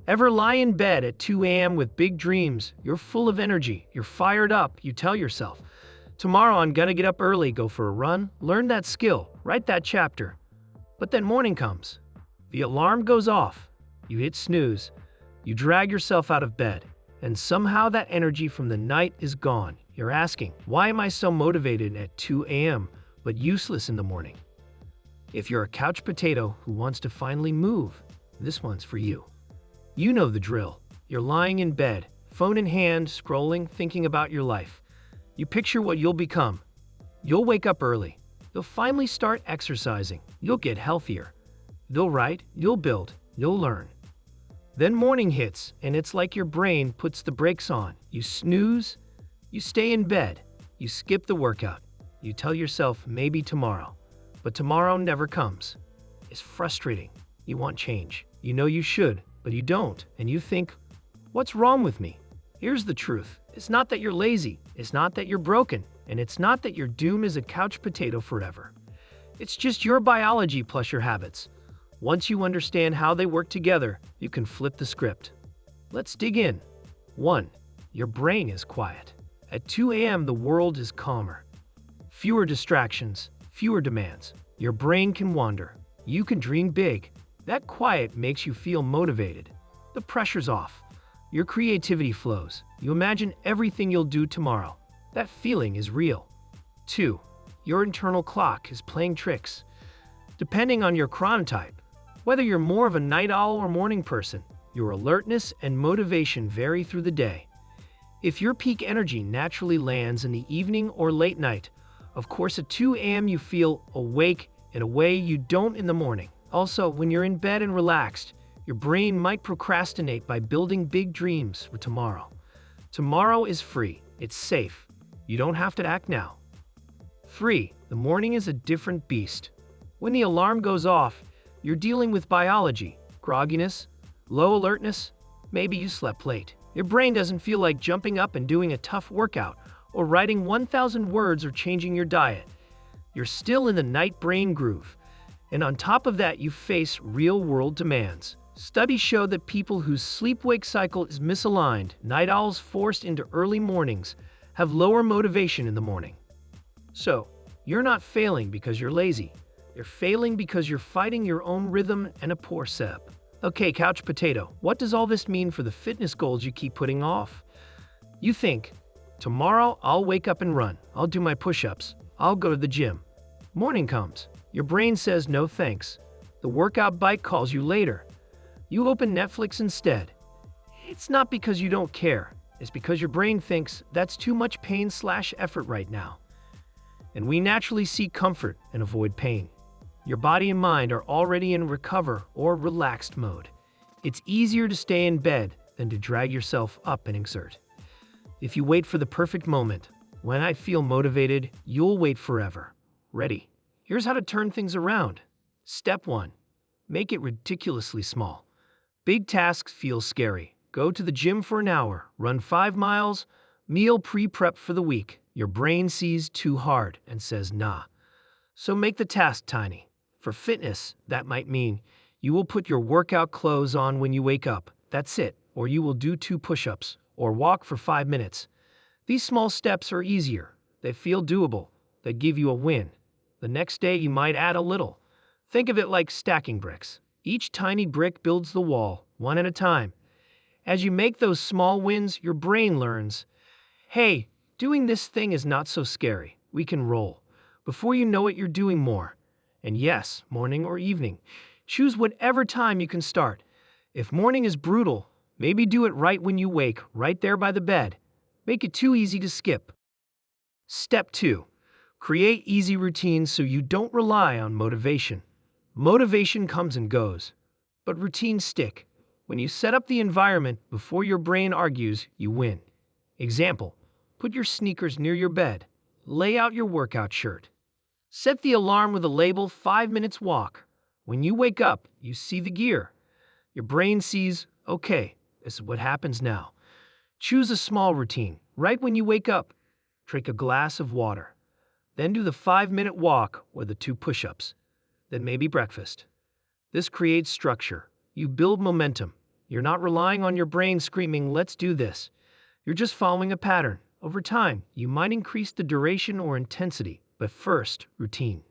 Ever lie in bed at 2 a.m. with big dreams? You're full of energy. You're fired up. You tell yourself, tomorrow I'm gonna get up early, go for a run, learn that skill, write that chapter. But then morning comes. The alarm goes off. You hit snooze. You drag yourself out of bed. And somehow that energy from the night is gone. You're asking, why am I so motivated at 2 a.m. but useless in the morning? If you're a couch potato who wants to finally move, this one's for you. You know the drill. You're lying in bed, phone in hand, scrolling, thinking about your life. You picture what you'll become. You'll wake up early. You'll finally start exercising. You'll get healthier. You'll write, you'll build, you'll learn. Then morning hits, and it's like your brain puts the brakes on. You snooze, you stay in bed, you skip the workout. You tell yourself maybe tomorrow. But tomorrow never comes. It's frustrating. You want change. You know you should, but you don't. And you think, what's wrong with me? Here's the truth. It's not that you're lazy. It's not that you're broken. And it's not that you're doomed as a couch potato forever. It's just your biology plus your habits. Once you understand how they work together, you can flip the script. Let's dig in. 1. Your brain is quiet. At 2 a.m., the world is calmer. Fewer distractions, fewer demands. Your brain can wander. You can dream big. That quiet makes you feel motivated. The pressure's off. Your creativity flows. You imagine everything you'll do tomorrow. That feeling is real. 2. Your internal clock is playing tricks. Depending on your chronotype, whether you're more of a night owl or morning person, your alertness and motivation vary through the day. If your peak energy naturally lands in the evening or late night, of course at 2 a.m. you feel awake in a way you don't in the morning. Also, when you're in bed and relaxed, your brain might procrastinate by building big dreams for tomorrow. Tomorrow is free. It's safe. You don't have to act now. 3. The morning is a different beast. When the alarm goes off, you're dealing with biology, grogginess, low alertness. Maybe you slept late. Your brain doesn't feel like jumping up and doing a tough workout or writing 1,000 words or changing your diet. You're still in the night brain groove. And on top of that, you face real-world demands. Studies show that people whose sleep-wake cycle is misaligned, night owls forced into early mornings, have lower motivation in the morning. So, you're not failing because you're lazy. You're failing because you're fighting your own rhythm and a poor setup. Okay, couch potato, what does all this mean for the fitness goals you keep putting off? You think, tomorrow I'll wake up and run. I'll do my push-ups. I'll go to the gym. Morning comes. Your brain says no thanks. The workout bike calls you later. You open Netflix instead. It's not because you don't care. It's because your brain thinks that's too much pain/effort right now. And we naturally seek comfort and avoid pain. Your body and mind are already in recover or relaxed mode. It's easier to stay in bed than to drag yourself up and exert. If you wait for the perfect moment, when I feel motivated, you'll wait forever. Ready? Here's how to turn things around. Step 1. Make it ridiculously small. Big tasks feel scary. Go to the gym for an hour, run 5 miles, meal pre-prep for the week. Your brain sees too hard and says nah. So make the task tiny. For fitness, that might mean you will put your workout clothes on when you wake up. That's it. Or you will do 2 push-ups or walk for 5 minutes. These small steps are easier. They feel doable. They give you a win. The next day you might add a little. Think of it like stacking bricks. Each tiny brick builds the wall, one at a time. As you make those small wins, your brain learns, hey, doing this thing is not so scary. We can roll. Before you know it, you're doing more. And yes, morning or evening. Choose whatever time you can start. If morning is brutal, maybe do it right when you wake, right there by the bed. Make it too easy to skip. Step 2. Create easy routines so you don't rely on motivation. Motivation comes and goes, but routines stick. When you set up the environment before your brain argues, you win. Example, put your sneakers near your bed. Lay out your workout shirt. Set the alarm with a label 5 minutes walk. When you wake up, you see the gear. Your brain sees, okay, this is what happens now. Choose a small routine. Right when you wake up, drink a glass of water. Then do the 5-minute walk or the 2 push-ups. Then maybe breakfast. This creates structure. You build momentum. You're not relying on your brain screaming, "Let's do this." You're just following a pattern. Over time, you might increase the duration or intensity, but first, routine.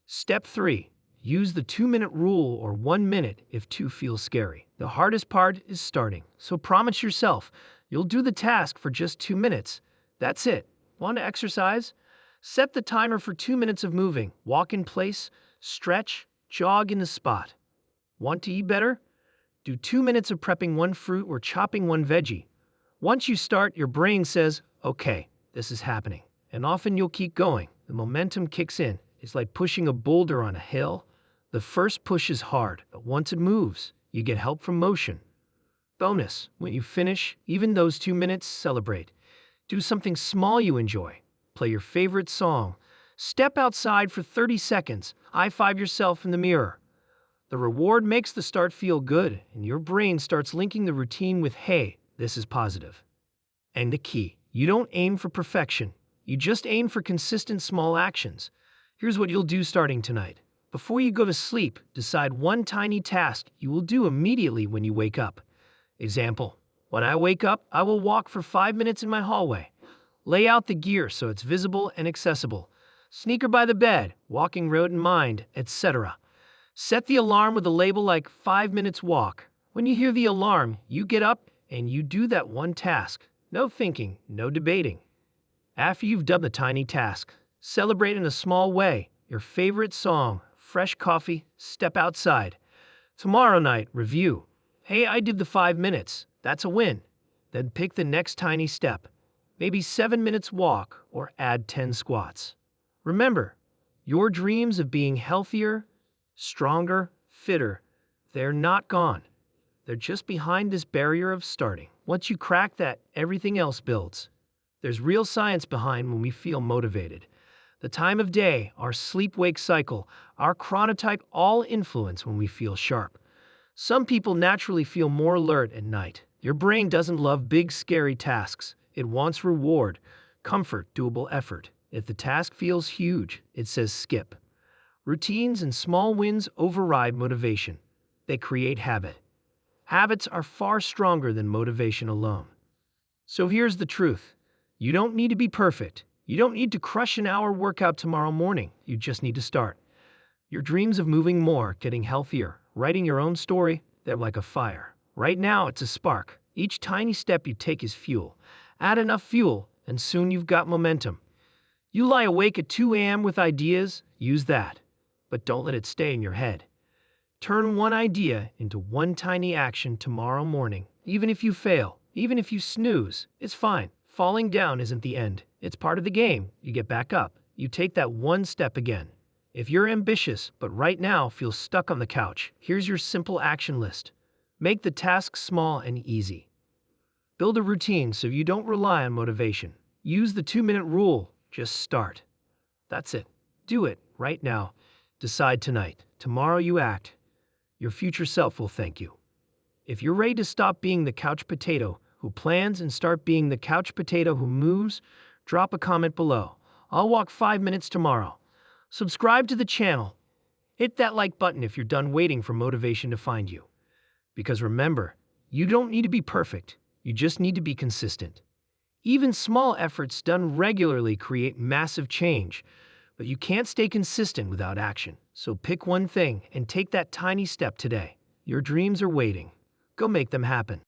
Step 3. Use the 2-minute rule or 1 minute if 2 feels scary. The hardest part is starting, so promise yourself you'll do the task for just 2 minutes. That's it. Want to exercise? Set the timer for 2 minutes of moving. Walk in place, stretch, jog in the spot. Want to eat better? Do 2 minutes of prepping 1 fruit or chopping 1 veggie. Once you start, your brain says, "Okay, this is happening." And often you'll keep going. The momentum kicks in. It's like pushing a boulder on a hill. The first push is hard, but once it moves, you get help from motion. Bonus, when you finish, even those 2 minutes, celebrate. Do something small you enjoy. Play your favorite song. Step outside for 30 seconds. High-five yourself in the mirror. The reward makes the start feel good, and your brain starts linking the routine with, "Hey, this is positive." And the key, you don't aim for perfection. You just aim for consistent small actions. Here's what you'll do starting tonight. Before you go to sleep, decide 1 tiny task you will do immediately when you wake up. Example, when I wake up, I will walk for 5 minutes in my hallway. Lay out the gear so it's visible and accessible. Sneaker by the bed, walking road in mind, etc. Set the alarm with a label like 5 minutes walk. When you hear the alarm, you get up and you do that 1 task. No thinking, no debating. After you've done the tiny task, celebrate in a small way. Your favorite song, fresh coffee, step outside. Tomorrow night, review. Hey, I did the 5 minutes. That's a win. Then pick the next tiny step. Maybe 7 minutes walk or add 10 squats. Remember, your dreams of being healthier, stronger, fitter, they're not gone. They're just behind this barrier of starting. Once you crack that, everything else builds. There's real science behind when we feel motivated. The time of day, our sleep-wake cycle, our chronotype all influence when we feel sharp. Some people naturally feel more alert at night. Your brain doesn't love big, scary tasks. It wants reward, comfort, doable effort. If the task feels huge, it says skip. Routines and small wins override motivation. They create habit. Habits are far stronger than motivation alone. So here's the truth. You don't need to be perfect. You don't need to crush an hour workout tomorrow morning. You just need to start. Your dreams of moving more, getting healthier, writing your own story, they're like a fire. Right now, it's a spark. Each tiny step you take is fuel. Add enough fuel, and soon you've got momentum. You lie awake at 2 a.m. with ideas, use that. But don't let it stay in your head. Turn 1 idea into 1 tiny action tomorrow morning. Even if you fail, even if you snooze, it's fine. Falling down isn't the end. It's part of the game. You get back up. You take that 1 step again. If you're ambitious, but right now feel stuck on the couch, here's your simple action list. Make the task small and easy. Build a routine so you don't rely on motivation. Use the 2-minute rule. Just start. That's it. Do it right now. Decide tonight. Tomorrow you act. Your future self will thank you. If you're ready to stop being the couch potato who plans and start being the couch potato who moves, drop a comment below. I'll walk 5 minutes tomorrow. Subscribe to the channel. Hit that like button if you're done waiting for motivation to find you. Because remember, you don't need to be perfect. You just need to be consistent. Even small efforts done regularly create massive change. But you can't stay consistent without action. So pick 1 thing and take that tiny step today. Your dreams are waiting. Go make them happen.